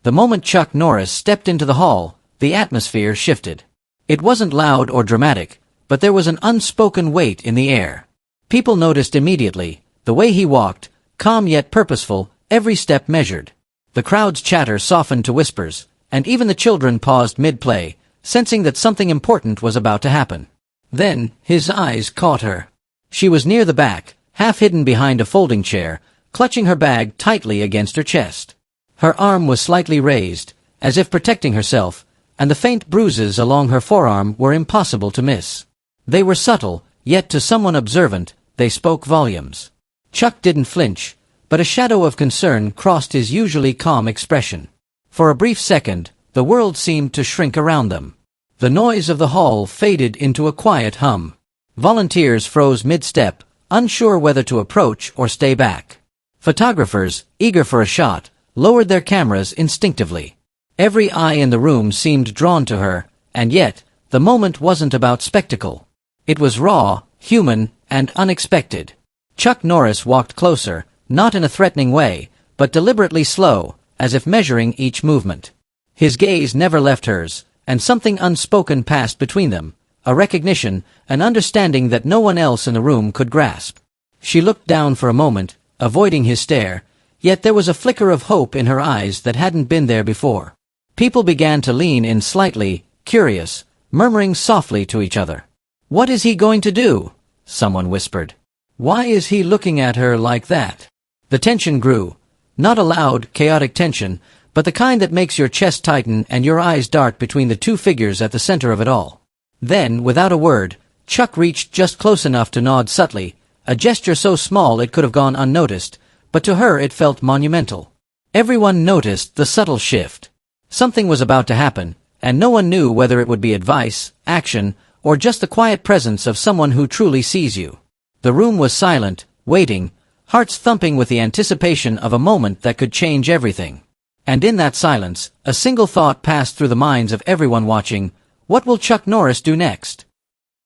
The moment Chuck Norris stepped into the hall, the atmosphere shifted. It wasn't loud or dramatic, but there was an unspoken weight in the air. People noticed immediately, the way he walked, calm yet purposeful, every step measured. The crowd's chatter softened to whispers, and even the children paused mid-play, sensing that something important was about to happen. Then, his eyes caught her. She was near the back, half hidden behind a folding chair, clutching her bag tightly against her chest. Her arm was slightly raised, as if protecting herself, and the faint bruises along her forearm were impossible to miss. They were subtle, yet to someone observant, they spoke volumes. Chuck didn't flinch, but a shadow of concern crossed his usually calm expression. For a brief second, the world seemed to shrink around them. The noise of the hall faded into a quiet hum. Volunteers froze mid-step, unsure whether to approach or stay back. Photographers, eager for a shot, lowered their cameras instinctively. Every eye in the room seemed drawn to her, and yet, the moment wasn't about spectacle. It was raw, human, and unexpected. Chuck Norris walked closer, not in a threatening way, but deliberately slow, as if measuring each movement. His gaze never left hers, and something unspoken passed between them, a recognition, an understanding that no one else in the room could grasp. She looked down for a moment, avoiding his stare, yet there was a flicker of hope in her eyes that hadn't been there before. People began to lean in slightly, curious, murmuring softly to each other. "What is he going to do?" someone whispered. "Why is he looking at her like that?" The tension grew. Not a loud, chaotic tension, but the kind that makes your chest tighten and your eyes dart between the two figures at the center of it all. Then, without a word, Chuck reached just close enough to nod subtly, a gesture so small it could have gone unnoticed, but to her it felt monumental. Everyone noticed the subtle shift. Something was about to happen, and no one knew whether it would be advice, action, or just the quiet presence of someone who truly sees you. The room was silent, waiting, hearts thumping with the anticipation of a moment that could change everything. And in that silence, a single thought passed through the minds of everyone watching: what will Chuck Norris do next?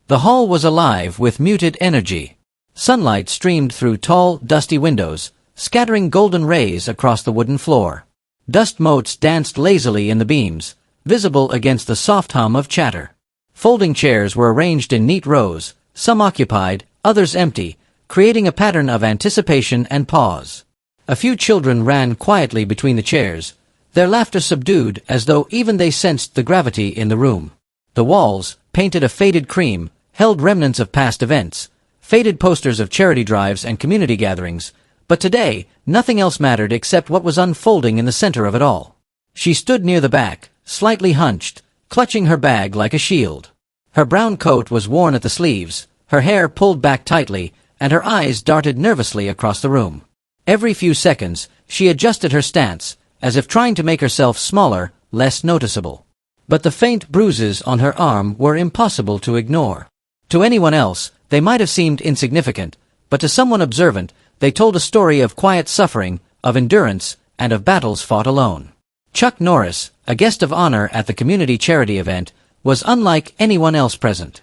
The hall was alive with muted energy. Sunlight streamed through tall, dusty windows, scattering golden rays across the wooden floor. Dust motes danced lazily in the beams, visible against the soft hum of chatter. Folding chairs were arranged in neat rows, some occupied, others empty, creating a pattern of anticipation and pause. A few children ran quietly between the chairs, their laughter subdued as though even they sensed the gravity in the room. The walls, painted a faded cream, held remnants of past events, faded posters of charity drives and community gatherings, but today, nothing else mattered except what was unfolding in the center of it all. She stood near the back, slightly hunched, clutching her bag like a shield. Her brown coat was worn at the sleeves, her hair pulled back tightly, and her eyes darted nervously across the room. Every few seconds, she adjusted her stance, as if trying to make herself smaller, less noticeable. But the faint bruises on her arm were impossible to ignore. To anyone else, they might have seemed insignificant, but to someone observant, they told a story of quiet suffering, of endurance, and of battles fought alone. Chuck Norris, a guest of honor at the community charity event, was unlike anyone else present.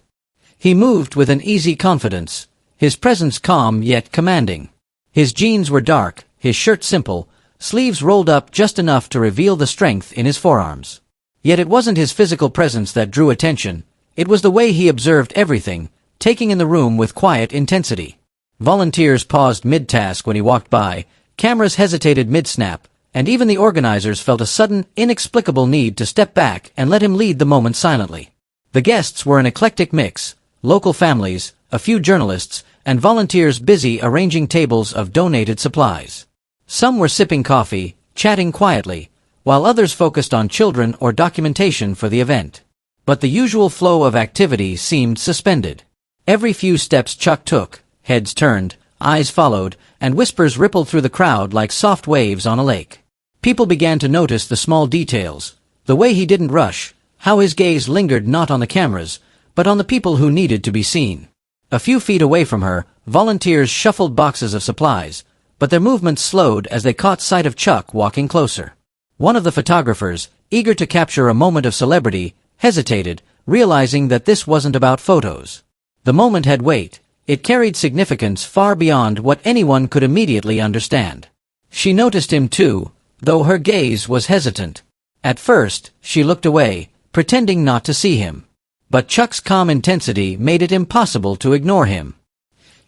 He moved with an easy confidence, his presence calm yet commanding. His jeans were dark, his shirt simple, sleeves rolled up just enough to reveal the strength in his forearms. Yet it wasn't his physical presence that drew attention, it was the way he observed everything, taking in the room with quiet intensity. Volunteers paused mid-task when he walked by, cameras hesitated mid-snap, and even the organizers felt a sudden, inexplicable need to step back and let him lead the moment silently. The guests were an eclectic mix, local families, a few journalists, and volunteers busy arranging tables of donated supplies. Some were sipping coffee, chatting quietly, while others focused on children or documentation for the event. But the usual flow of activity seemed suspended. Every few steps Chuck took, heads turned, eyes followed, and whispers rippled through the crowd like soft waves on a lake. People began to notice the small details, the way he didn't rush, how his gaze lingered not on the cameras, but on the people who needed to be seen. A few feet away from her, volunteers shuffled boxes of supplies, but their movements slowed as they caught sight of Chuck walking closer. One of the photographers, eager to capture a moment of celebrity, hesitated, realizing that this wasn't about photos. The moment had weight. It carried significance far beyond what anyone could immediately understand. She noticed him too, though her gaze was hesitant. At first, she looked away, pretending not to see him. But Chuck's calm intensity made it impossible to ignore him.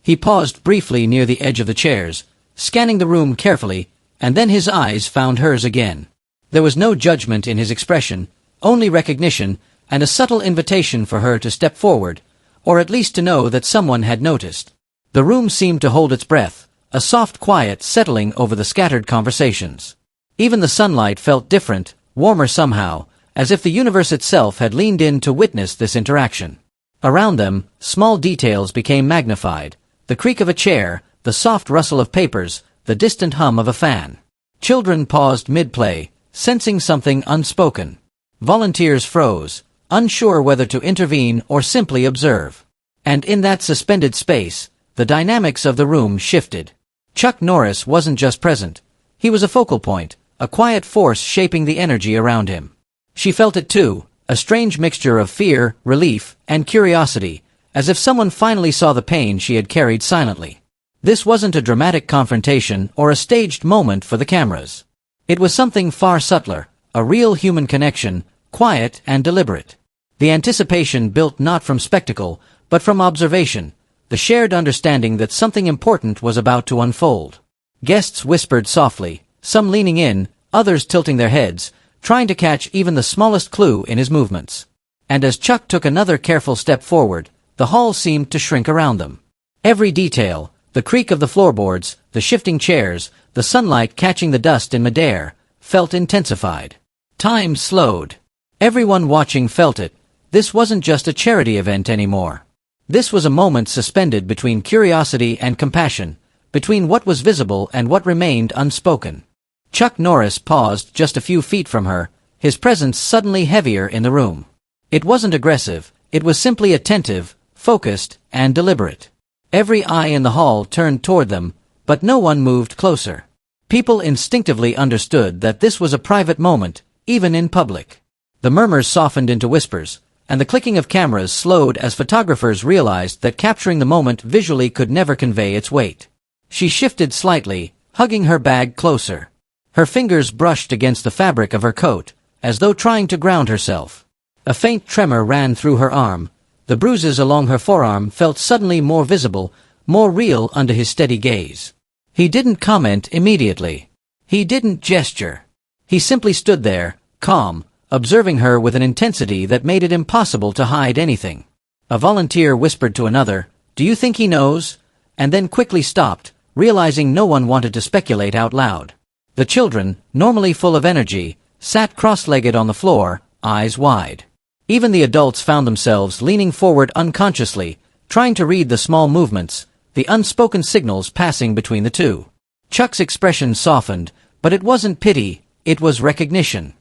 He paused briefly near the edge of the chairs, scanning the room carefully, and then his eyes found hers again. There was no judgment in his expression, only recognition, and a subtle invitation for her to step forward, or at least to know that someone had noticed. The room seemed to hold its breath, a soft quiet settling over the scattered conversations. Even the sunlight felt different, warmer somehow, as if the universe itself had leaned in to witness this interaction. Around them, small details became magnified: the creak of a chair, the soft rustle of papers, the distant hum of a fan. Children paused mid-play, sensing something unspoken. Volunteers froze, unsure whether to intervene or simply observe. And in that suspended space, the dynamics of the room shifted. Chuck Norris wasn't just present. He was a focal point, a quiet force shaping the energy around him. She felt it too, a strange mixture of fear, relief, and curiosity, as if someone finally saw the pain she had carried silently. This wasn't a dramatic confrontation or a staged moment for the cameras. It was something far subtler, a real human connection, quiet and deliberate. The anticipation built not from spectacle, but from observation, the shared understanding that something important was about to unfold. Guests whispered softly, some leaning in, others tilting their heads, trying to catch even the smallest clue in his movements. And as Chuck took another careful step forward, the hall seemed to shrink around them. Every detail, the creak of the floorboards, the shifting chairs, the sunlight catching the dust in midair, felt intensified. Time slowed. Everyone watching felt it. This wasn't just a charity event anymore. This was a moment suspended between curiosity and compassion, between what was visible and what remained unspoken. Chuck Norris paused just a few feet from her, his presence suddenly heavier in the room. It wasn't aggressive, it was simply attentive, focused, and deliberate. Every eye in the hall turned toward them, but no one moved closer. People instinctively understood that this was a private moment, even in public. The murmurs softened into whispers, and the clicking of cameras slowed as photographers realized that capturing the moment visually could never convey its weight. She shifted slightly, hugging her bag closer. Her fingers brushed against the fabric of her coat, as though trying to ground herself. A faint tremor ran through her arm. The bruises along her forearm felt suddenly more visible, more real under his steady gaze. He didn't comment immediately. He didn't gesture. He simply stood there, calm, observing her with an intensity that made it impossible to hide anything. A volunteer whispered to another, "Do you think he knows?" and then quickly stopped, realizing no one wanted to speculate out loud. The children, normally full of energy, sat cross-legged on the floor, eyes wide. Even the adults found themselves leaning forward unconsciously, trying to read the small movements, the unspoken signals passing between the two. Chuck's expression softened, but it wasn't pity, it was recognition.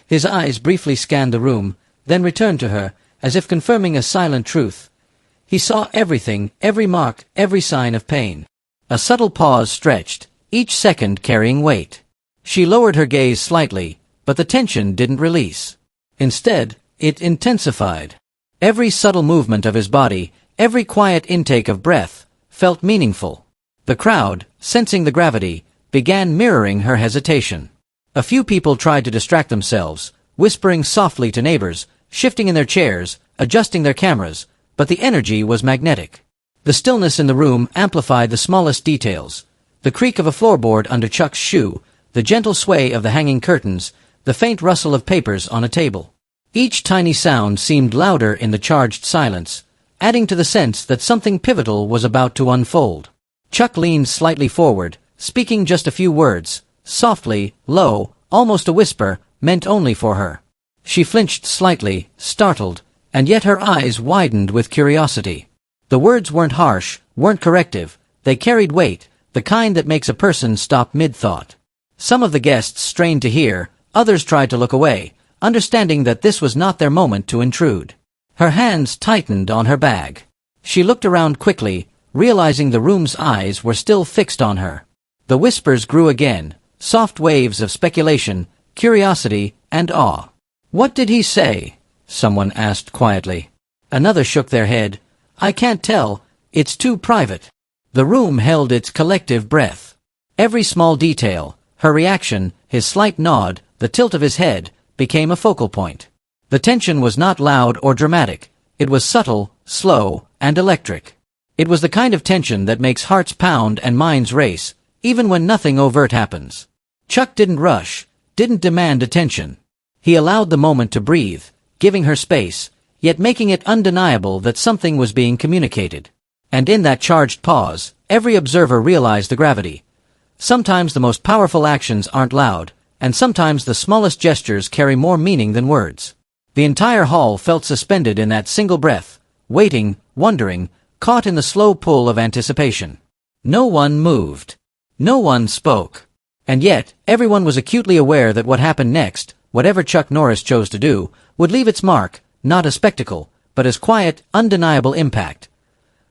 His eyes briefly scanned the room, then returned to her, as if confirming a silent truth. He saw everything, every mark, every sign of pain. A subtle pause stretched, each second carrying weight. She lowered her gaze slightly, but the tension didn't release. Instead, it intensified. Every subtle movement of his body, every quiet intake of breath, felt meaningful. The crowd, sensing the gravity, began mirroring her hesitation. A few people tried to distract themselves, whispering softly to neighbors, shifting in their chairs, adjusting their cameras, but the energy was magnetic. The stillness in the room amplified the smallest details: the creak of a floorboard under Chuck's shoe, the gentle sway of the hanging curtains, the faint rustle of papers on a table. Each tiny sound seemed louder in the charged silence, adding to the sense that something pivotal was about to unfold. Chuck leaned slightly forward, speaking just a few words, softly, low, almost a whisper, meant only for her. She flinched slightly, startled, and yet her eyes widened with curiosity. The words weren't harsh, weren't corrective, they carried weight, the kind that makes a person stop mid-thought. Some of the guests strained to hear, others tried to look away, understanding that this was not their moment to intrude. Her hands tightened on her bag. She looked around quickly, realizing the room's eyes were still fixed on her. The whispers grew again, soft waves of speculation, curiosity, and awe. "What did he say?" someone asked quietly. Another shook their head. "I can't tell, it's too private." The room held its collective breath. Every small detail, her reaction, his slight nod, the tilt of his head, became a focal point. The tension was not loud or dramatic. It was subtle, slow, and electric. It was the kind of tension that makes hearts pound and minds race, even when nothing overt happens. Chuck didn't rush, didn't demand attention. He allowed the moment to breathe, giving her space, yet making it undeniable that something was being communicated. And in that charged pause, every observer realized the gravity. Sometimes the most powerful actions aren't loud, and sometimes the smallest gestures carry more meaning than words. The entire hall felt suspended in that single breath, waiting, wondering, caught in the slow pull of anticipation. No one moved. No one spoke. And yet, everyone was acutely aware that what happened next, whatever Chuck Norris chose to do, would leave its mark, not as spectacle, but as quiet, undeniable impact.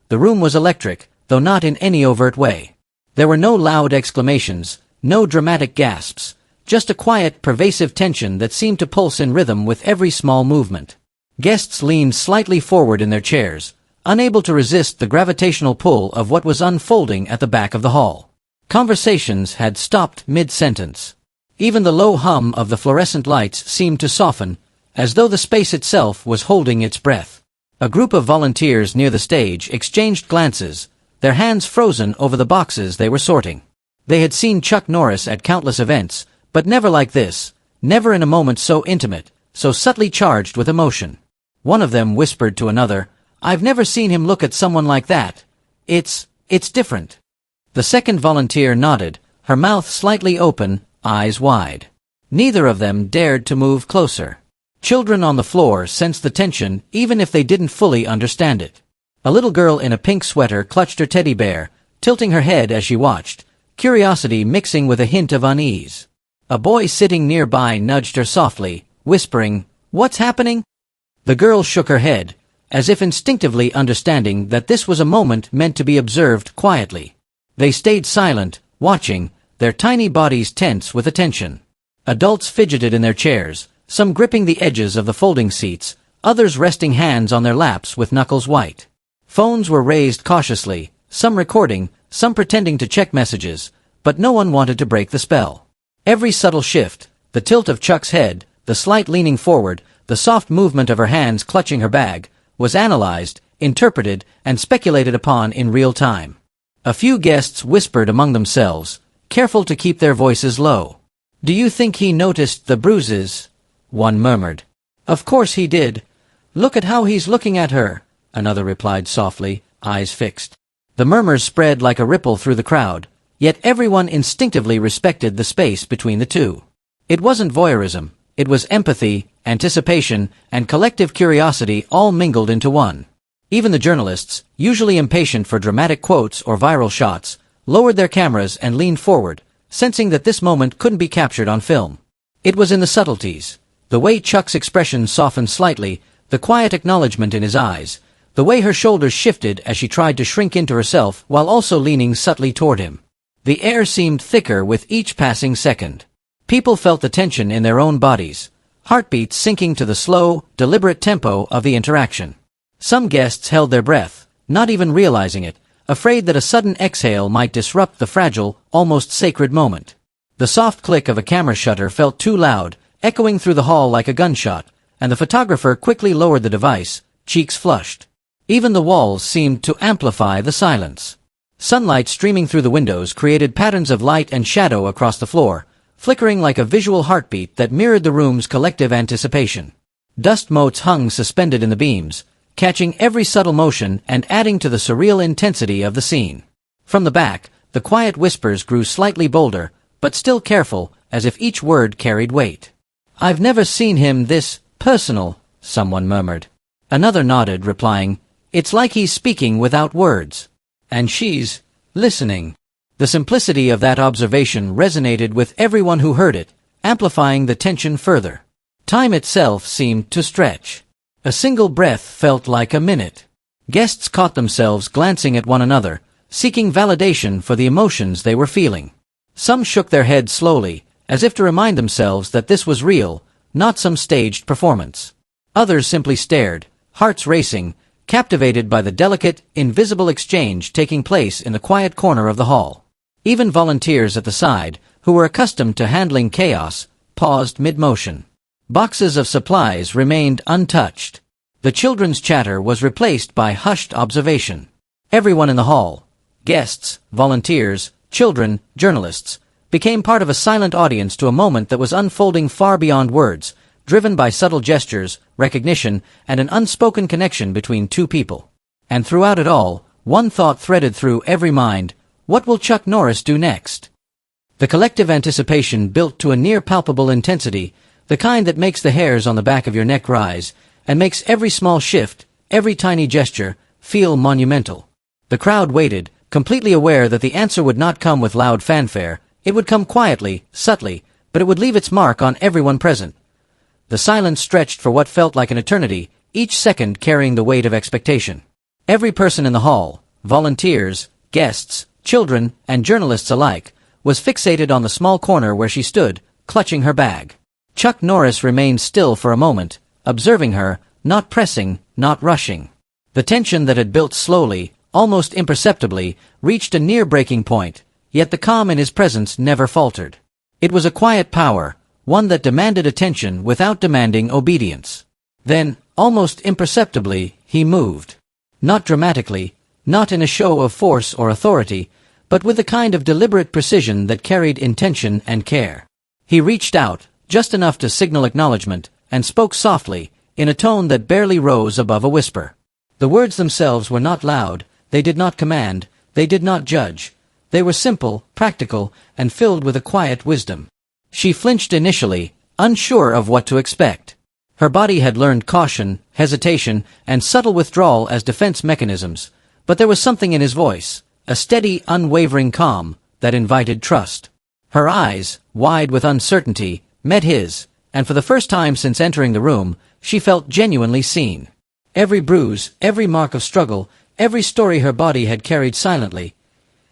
The room was electric, though not in any overt way. There were no loud exclamations, no dramatic gasps, just a quiet, pervasive tension that seemed to pulse in rhythm with every small movement. Guests leaned slightly forward in their chairs, unable to resist the gravitational pull of what was unfolding at the back of the hall. Conversations had stopped mid-sentence. Even the low hum of the fluorescent lights seemed to soften, as though the space itself was holding its breath. A group of volunteers near the stage exchanged glances, their hands frozen over the boxes they were sorting. They had seen Chuck Norris at countless events, but never like this, never in a moment so intimate, so subtly charged with emotion. One of them whispered to another, "I've never seen him look at someone like that. It's different." The second volunteer nodded, her mouth slightly open, eyes wide. Neither of them dared to move closer. Children on the floor sensed the tension even if they didn't fully understand it. A little girl in a pink sweater clutched her teddy bear, tilting her head as she watched, curiosity mixing with a hint of unease. A boy sitting nearby nudged her softly, whispering, "What's happening?" The girl shook her head, as if instinctively understanding that this was a moment meant to be observed quietly. They stayed silent, watching, their tiny bodies tense with attention. Adults fidgeted in their chairs, some gripping the edges of the folding seats, others resting hands on their laps with knuckles white. Phones were raised cautiously, some recording, some pretending to check messages, but no one wanted to break the spell. Every subtle shift, the tilt of Chuck's head, the slight leaning forward, the soft movement of her hands clutching her bag, was analyzed, interpreted, and speculated upon in real time. A few guests whispered among themselves, careful to keep their voices low. "Do you think he noticed the bruises?" one murmured. "Of course he did. Look at how he's looking at her," another replied softly, eyes fixed. The murmurs spread like a ripple through the crowd, yet everyone instinctively respected the space between the two. It wasn't voyeurism, it was empathy, anticipation, and collective curiosity all mingled into one. Even the journalists, usually impatient for dramatic quotes or viral shots, lowered their cameras and leaned forward, sensing that this moment couldn't be captured on film. It was in the subtleties, the way Chuck's expression softened slightly, the quiet acknowledgement in his eyes, the way her shoulders shifted as she tried to shrink into herself while also leaning subtly toward him. The air seemed thicker with each passing second. People felt the tension in their own bodies, heartbeats sinking to the slow, deliberate tempo of the interaction. Some guests held their breath, not even realizing it, afraid that a sudden exhale might disrupt the fragile, almost sacred moment. The soft click of a camera shutter felt too loud, echoing through the hall like a gunshot, and the photographer quickly lowered the device, cheeks flushed. Even the walls seemed to amplify the silence. Sunlight streaming through the windows created patterns of light and shadow across the floor, flickering like a visual heartbeat that mirrored the room's collective anticipation. Dust motes hung suspended in the beams, catching every subtle motion and adding to the surreal intensity of the scene. From the back, the quiet whispers grew slightly bolder, but still careful, as if each word carried weight. "I've never seen him this personal," someone murmured. Another nodded, replying, "It's like he's speaking without words. And she's listening." The simplicity of that observation resonated with everyone who heard it, amplifying the tension further. Time itself seemed to stretch. A single breath felt like a minute. Guests caught themselves glancing at one another, seeking validation for the emotions they were feeling. Some shook their heads slowly, as if to remind themselves that this was real, not some staged performance. Others simply stared, hearts racing, captivated by the delicate, invisible exchange taking place in the quiet corner of the hall. Even volunteers at the side, who were accustomed to handling chaos, paused mid-motion. Boxes of supplies remained untouched. The children's chatter was replaced by hushed observation. Everyone in the hall, guests, volunteers, children, journalists, became part of a silent audience to a moment that was unfolding far beyond words, driven by subtle gestures, recognition, and an unspoken connection between two people. And throughout it all, one thought threaded through every mind: what will Chuck Norris do next? The collective anticipation built to a near-palpable intensity, the kind that makes the hairs on the back of your neck rise, and makes every small shift, every tiny gesture, feel monumental. The crowd waited, completely aware that the answer would not come with loud fanfare. It would come quietly, subtly, but it would leave its mark on everyone present. The silence stretched for what felt like an eternity, each second carrying the weight of expectation. Every person in the hall, volunteers, guests, children, and journalists alike, was fixated on the small corner where she stood, clutching her bag. Chuck Norris remained still for a moment, observing her, not pressing, not rushing. The tension that had built slowly, almost imperceptibly, reached a near breaking point, yet the calm in his presence never faltered. It was a quiet power, one that demanded attention without demanding obedience. Then, almost imperceptibly, he moved. Not dramatically, not in a show of force or authority, but with the kind of deliberate precision that carried intention and care. He reached out, just enough to signal acknowledgement, and spoke softly, in a tone that barely rose above a whisper. The words themselves were not loud, they did not command, they did not judge. They were simple, practical, and filled with a quiet wisdom. She flinched initially, unsure of what to expect. Her body had learned caution, hesitation, and subtle withdrawal as defense mechanisms, but there was something in his voice, a steady, unwavering calm, that invited trust. Her eyes, wide with uncertainty, met his, and for the first time since entering the room, she felt genuinely seen. Every bruise, every mark of struggle, every story her body had carried silently.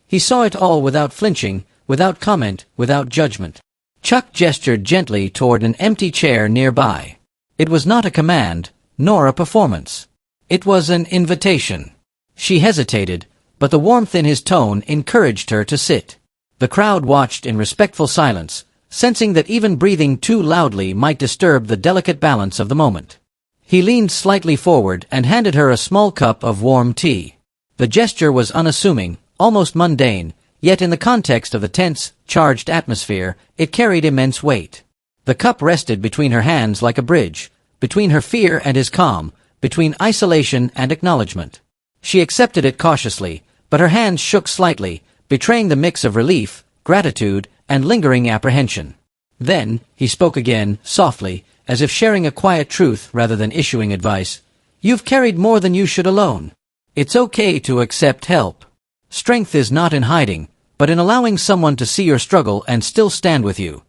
He saw it all without flinching, without comment, without judgment. Chuck gestured gently toward an empty chair nearby. It was not a command, nor a performance. It was an invitation. She hesitated, but the warmth in his tone encouraged her to sit. The crowd watched in respectful silence, sensing that even breathing too loudly might disturb the delicate balance of the moment. He leaned slightly forward and handed her a small cup of warm tea. The gesture was unassuming, almost mundane, yet in the context of the tense, charged atmosphere, it carried immense weight. The cup rested between her hands like a bridge, between her fear and his calm, between isolation and acknowledgement. She accepted it cautiously, but her hands shook slightly, betraying the mix of relief, gratitude, and lingering apprehension. Then, he spoke again, softly, as if sharing a quiet truth rather than issuing advice. "You've carried more than you should alone. It's okay to accept help. Strength is not in hiding, but in allowing someone to see your struggle and still stand with you."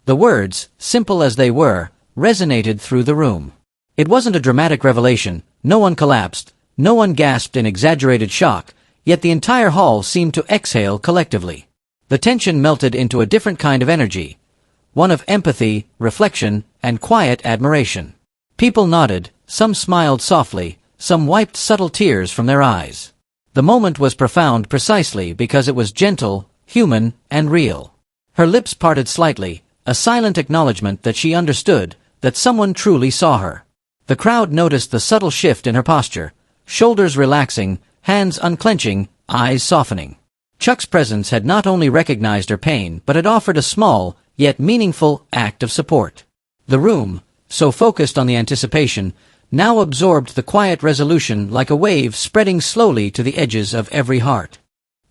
The words, simple as they were, resonated through the room. It wasn't a dramatic revelation, no one collapsed, no one gasped in exaggerated shock, yet the entire hall seemed to exhale collectively. The tension melted into a different kind of energy, one of empathy, reflection, and quiet admiration. People nodded, some smiled softly, some wiped subtle tears from their eyes. The moment was profound precisely because it was gentle, human, and real. Her lips parted slightly, a silent acknowledgement that she understood, that someone truly saw her. The crowd noticed the subtle shift in her posture, shoulders relaxing, hands unclenching, eyes softening. Chuck's presence had not only recognized her pain but had offered a small, yet meaningful, act of support. The room, so focused on the anticipation, now absorbed the quiet resolution like a wave spreading slowly to the edges of every heart.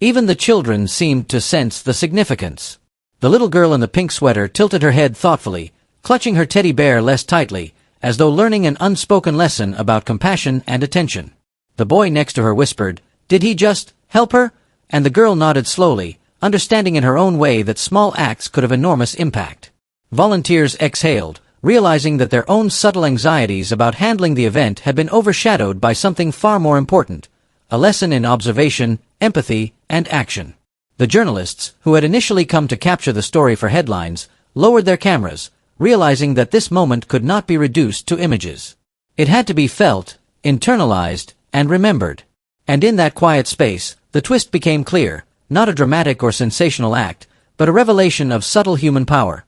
Even the children seemed to sense the significance. The little girl in the pink sweater tilted her head thoughtfully, clutching her teddy bear less tightly, as though learning an unspoken lesson about compassion and attention. The boy next to her whispered, "Did he just help her?" And the girl nodded slowly, understanding in her own way that small acts could have enormous impact. Volunteers exhaled, realizing that their own subtle anxieties about handling the event had been overshadowed by something far more important, a lesson in observation, empathy, and action. The journalists, who had initially come to capture the story for headlines, lowered their cameras, realizing that this moment could not be reduced to images. It had to be felt, internalized, and remembered. And in that quiet space, the twist became clear, not a dramatic or sensational act, but a revelation of subtle human power.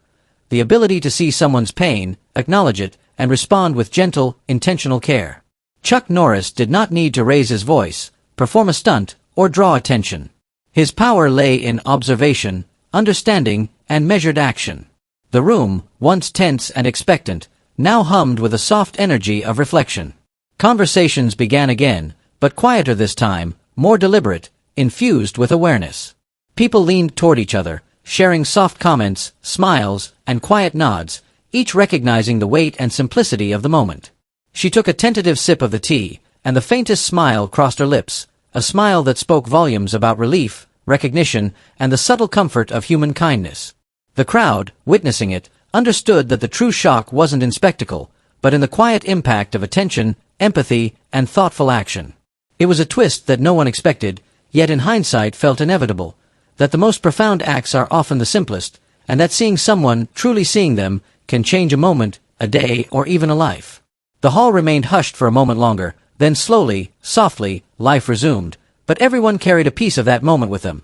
the ability to see someone's pain, acknowledge it, and respond with gentle, intentional care. Chuck Norris did not need to raise his voice, perform a stunt, or draw attention. His power lay in observation, understanding, and measured action. The room, once tense and expectant, now hummed with a soft energy of reflection. Conversations began again, but quieter this time, more deliberate, infused with awareness. People leaned toward each other, sharing soft comments, smiles, and quiet nods, each recognizing the weight and simplicity of the moment. She took a tentative sip of the tea, and the faintest smile crossed her lips, a smile that spoke volumes about relief, recognition, and the subtle comfort of human kindness. The crowd, witnessing it, understood that the true shock wasn't in spectacle, but in the quiet impact of attention, empathy, and thoughtful action. It was a twist that no one expected, yet in hindsight felt inevitable, that the most profound acts are often the simplest, and that seeing someone, truly seeing them, can change a moment, a day, or even a life. The hall remained hushed for a moment longer, then slowly, softly, life resumed, but everyone carried a piece of that moment with them.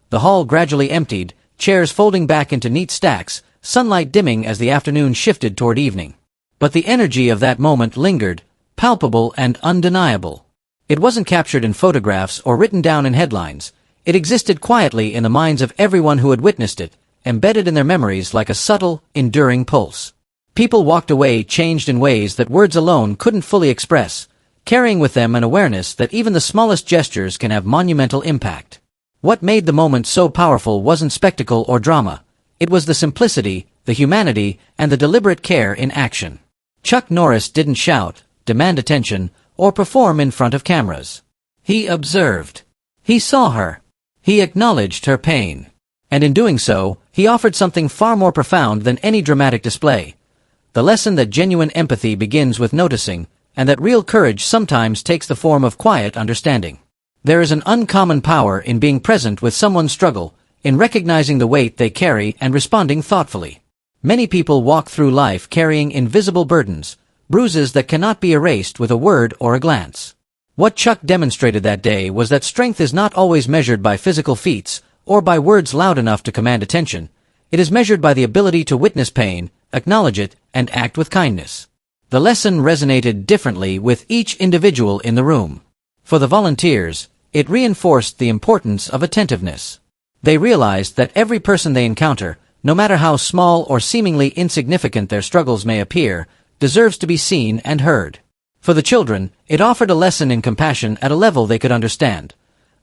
The hall gradually emptied, chairs folding back into neat stacks, sunlight dimming as the afternoon shifted toward evening. But the energy of that moment lingered, palpable and undeniable. It wasn't captured in photographs or written down in headlines. It existed quietly in the minds of everyone who had witnessed it, embedded in their memories like a subtle, enduring pulse. People walked away changed in ways that words alone couldn't fully express, carrying with them an awareness that even the smallest gestures can have monumental impact. What made the moment so powerful wasn't spectacle or drama. It was the simplicity, the humanity, and the deliberate care in action. Chuck Norris didn't shout, demand attention, or perform in front of cameras. He observed. He saw her. He acknowledged her pain. And in doing so, he offered something far more profound than any dramatic display. The lesson that genuine empathy begins with noticing, and that real courage sometimes takes the form of quiet understanding. There is an uncommon power in being present with someone's struggle, in recognizing the weight they carry and responding thoughtfully. Many people walk through life carrying invisible burdens, bruises that cannot be erased with a word or a glance. What Chuck demonstrated that day was that strength is not always measured by physical feats, or by words loud enough to command attention. It is measured by the ability to witness pain, acknowledge it, and act with kindness. The lesson resonated differently with each individual in the room. For the volunteers, it reinforced the importance of attentiveness. They realized that every person they encounter, no matter how small or seemingly insignificant their struggles may appear, deserves to be seen and heard. For the children, it offered a lesson in compassion at a level they could understand.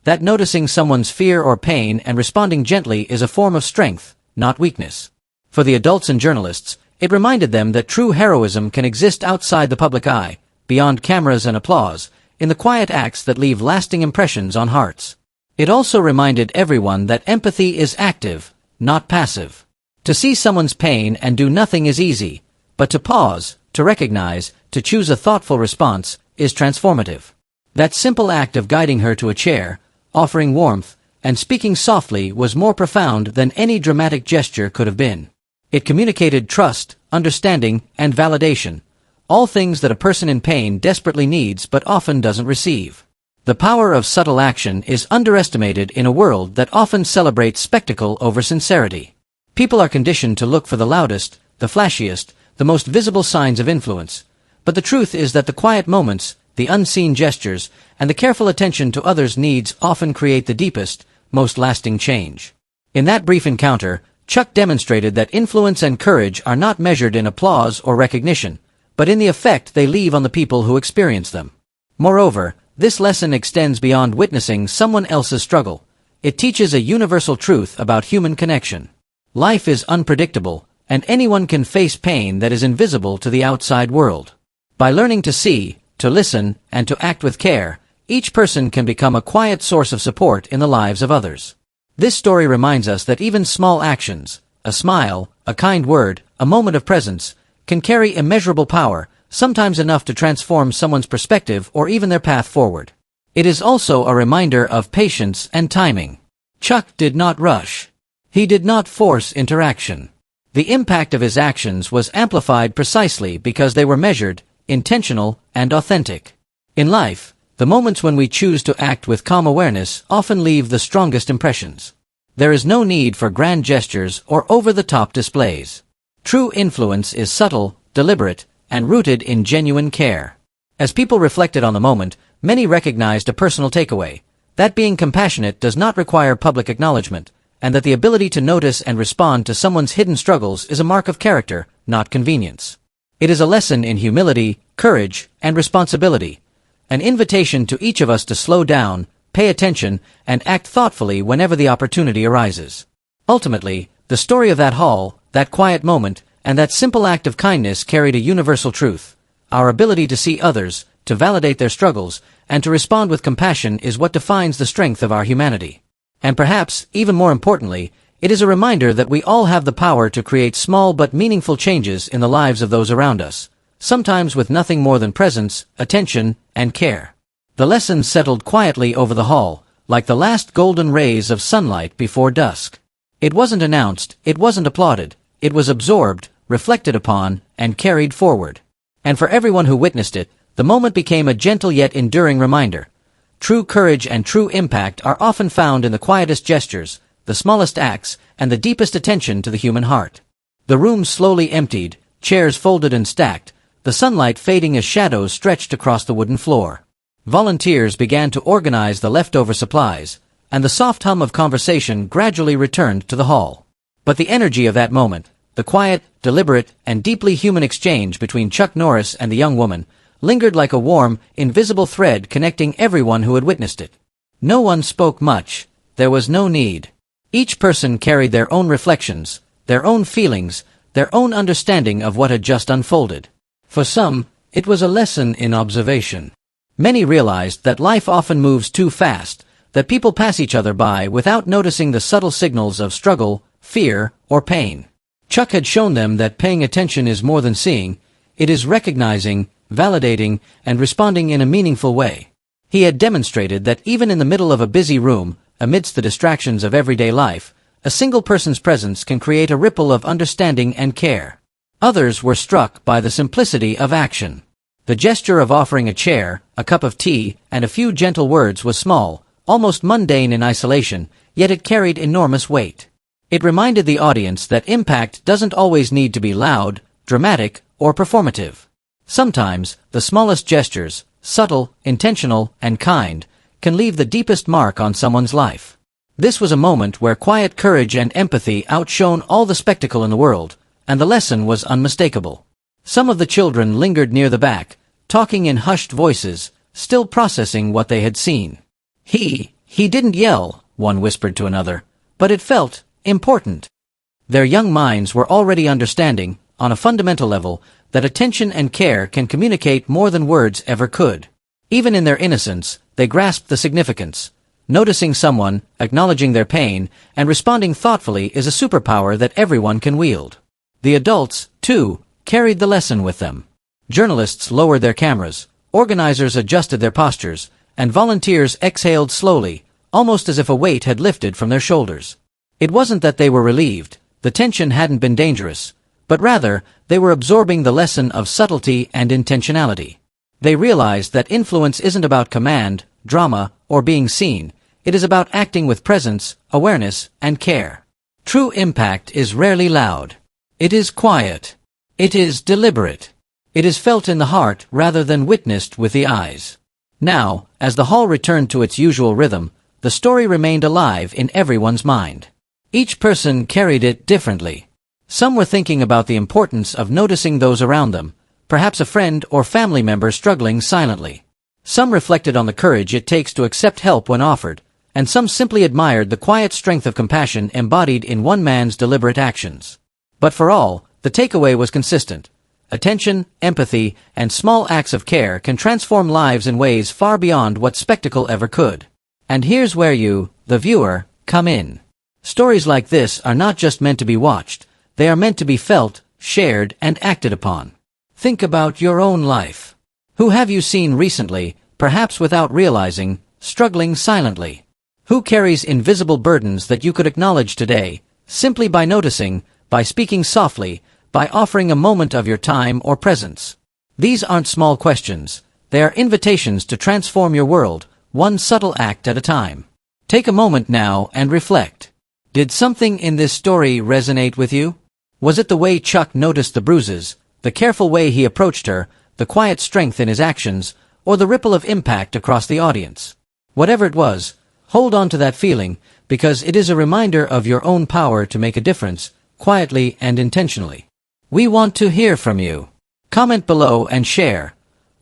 That noticing someone's fear or pain and responding gently is a form of strength, not weakness. For the adults and journalists, it reminded them that true heroism can exist outside the public eye, beyond cameras and applause, in the quiet acts that leave lasting impressions on hearts. It also reminded everyone that empathy is active, not passive. To see someone's pain and do nothing is easy, but to pause, to recognize, to choose a thoughtful response, is transformative. That simple act of guiding her to a chair, offering warmth, and speaking softly was more profound than any dramatic gesture could have been. It communicated trust, understanding, and validation, all things that a person in pain desperately needs but often doesn't receive. The power of subtle action is underestimated in a world that often celebrates spectacle over sincerity. People are conditioned to look for the loudest, the flashiest, the most visible signs of influence, but the truth is that the quiet moments, the unseen gestures, and the careful attention to others' needs often create the deepest, most lasting change. In that brief encounter, Chuck demonstrated that influence and courage are not measured in applause or recognition, but in the effect they leave on the people who experience them. Moreover, this lesson extends beyond witnessing someone else's struggle. It teaches a universal truth about human connection. Life is unpredictable, and anyone can face pain that is invisible to the outside world. By learning to see, to listen, and to act with care, each person can become a quiet source of support in the lives of others. This story reminds us that even small actions, a smile, a kind word, a moment of presence, can carry immeasurable power, sometimes enough to transform someone's perspective or even their path forward. It is also a reminder of patience and timing. Chuck did not rush. He did not force interaction. The impact of his actions was amplified precisely because they were measured, intentional, and authentic. In life, the moments when we choose to act with calm awareness often leave the strongest impressions. There is no need for grand gestures or over-the-top displays. True influence is subtle, deliberate, and rooted in genuine care. As people reflected on the moment, many recognized a personal takeaway, that being compassionate does not require public acknowledgement, and that the ability to notice and respond to someone's hidden struggles is a mark of character, not convenience. It is a lesson in humility, courage, and responsibility, an invitation to each of us to slow down, pay attention, and act thoughtfully whenever the opportunity arises. Ultimately, the story of that hall, that quiet moment, and that simple act of kindness carried a universal truth. Our ability to see others, to validate their struggles, and to respond with compassion is what defines the strength of our humanity. And perhaps, even more importantly, it is a reminder that we all have the power to create small but meaningful changes in the lives of those around us, sometimes with nothing more than presence, attention, and care. The lesson settled quietly over the hall, like the last golden rays of sunlight before dusk. It wasn't announced, it wasn't applauded, it was absorbed, reflected upon, and carried forward. And for everyone who witnessed it, the moment became a gentle yet enduring reminder. True courage and true impact are often found in the quietest gestures, the smallest acts, and the deepest attention to the human heart. The room slowly emptied, chairs folded and stacked, the sunlight fading as shadows stretched across the wooden floor. Volunteers began to organize the leftover supplies, and the soft hum of conversation gradually returned to the hall. But the energy of that moment, the quiet, deliberate, and deeply human exchange between Chuck Norris and the young woman, lingered like a warm, invisible thread connecting everyone who had witnessed it. No one spoke much. There was no need. Each person carried their own reflections, their own feelings, their own understanding of what had just unfolded. For some, it was a lesson in observation. Many realized that life often moves too fast, that people pass each other by without noticing the subtle signals of struggle, fear, or pain. Chuck had shown them that paying attention is more than seeing, it is recognizing, validating, and responding in a meaningful way. He had demonstrated that even in the middle of a busy room, amidst the distractions of everyday life, a single person's presence can create a ripple of understanding and care. Others were struck by the simplicity of action. The gesture of offering a chair, a cup of tea, and a few gentle words was small, almost mundane in isolation, yet it carried enormous weight. It reminded the audience that impact doesn't always need to be loud, dramatic, or performative. Sometimes, the smallest gestures, subtle, intentional, and kind, can leave the deepest mark on someone's life. This was a moment where quiet courage and empathy outshone all the spectacle in the world, and the lesson was unmistakable. Some of the children lingered near the back, talking in hushed voices, still processing what they had seen. He didn't yell, one whispered to another, but it felt important. Their young minds were already understanding, on a fundamental level, that attention and care can communicate more than words ever could. Even in their innocence, they grasped the significance. Noticing someone, acknowledging their pain, and responding thoughtfully is a superpower that everyone can wield. The adults, too, carried the lesson with them. Journalists lowered their cameras, organizers adjusted their postures, and volunteers exhaled slowly, almost as if a weight had lifted from their shoulders. It wasn't that they were relieved, the tension hadn't been dangerous, but rather, they were absorbing the lesson of subtlety and intentionality. They realized that influence isn't about command, drama, or being seen, it is about acting with presence, awareness, and care. True impact is rarely loud. It is quiet. It is deliberate. It is felt in the heart rather than witnessed with the eyes. Now, as the hall returned to its usual rhythm, the story remained alive in everyone's mind. Each person carried it differently. Some were thinking about the importance of noticing those around them, perhaps a friend or family member struggling silently. Some reflected on the courage it takes to accept help when offered, and some simply admired the quiet strength of compassion embodied in one man's deliberate actions. But for all, the takeaway was consistent. Attention, empathy, and small acts of care can transform lives in ways far beyond what spectacle ever could. And here's where you, the viewer, come in. Stories like this are not just meant to be watched, they are meant to be felt, shared, and acted upon. Think about your own life. Who have you seen recently, perhaps without realizing, struggling silently? Who carries invisible burdens that you could acknowledge today, simply by noticing, by speaking softly, by offering a moment of your time or presence? These aren't small questions, they are invitations to transform your world, one subtle act at a time. Take a moment now and reflect. Did something in this story resonate with you? Was it the way Chuck noticed the bruises, the careful way he approached her, the quiet strength in his actions, or the ripple of impact across the audience? Whatever it was, hold on to that feeling, because it is a reminder of your own power to make a difference, quietly and intentionally. We want to hear from you. Comment below and share.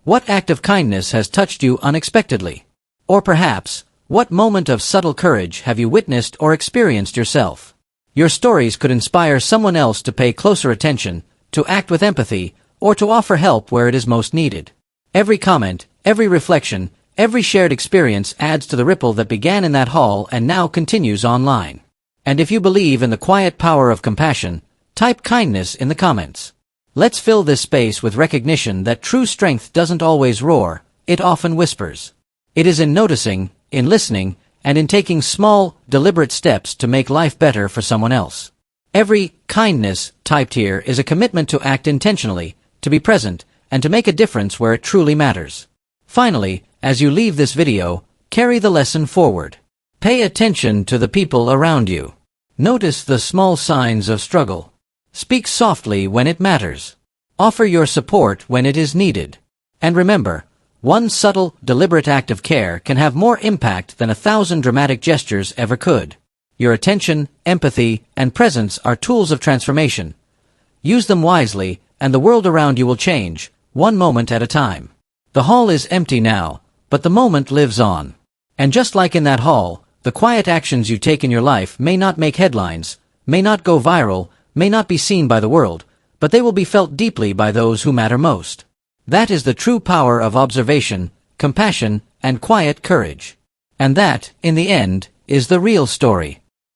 What act of kindness has touched you unexpectedly? Or perhaps, what moment of subtle courage have you witnessed or experienced yourself? Your stories could inspire someone else to pay closer attention, to act with empathy, or to offer help where it is most needed. Every comment, every reflection, every shared experience adds to the ripple that began in that hall and now continues online. And if you believe in the quiet power of compassion, type kindness in the comments. Let's fill this space with recognition that true strength doesn't always roar, it often whispers. It is in noticing, in listening, and in taking small, deliberate steps to make life better for someone else. Every kindness typed here is a commitment to act intentionally, to be present, and to make a difference where it truly matters. Finally, as you leave this video, carry the lesson forward. Pay attention to the people around you. Notice the small signs of struggle. Speak softly when it matters. Offer your support when it is needed. And remember, one subtle, deliberate act of care can have more impact than 1,000 dramatic gestures ever could. Your attention, empathy, and presence are tools of transformation. Use them wisely, and the world around you will change, one moment at a time. The hall is empty now, but the moment lives on. And just like in that hall, the quiet actions you take in your life may not make headlines, may not go viral, may not be seen by the world, but they will be felt deeply by those who matter most. That is the true power of observation, compassion, and quiet courage. And that, in the end, is the real story.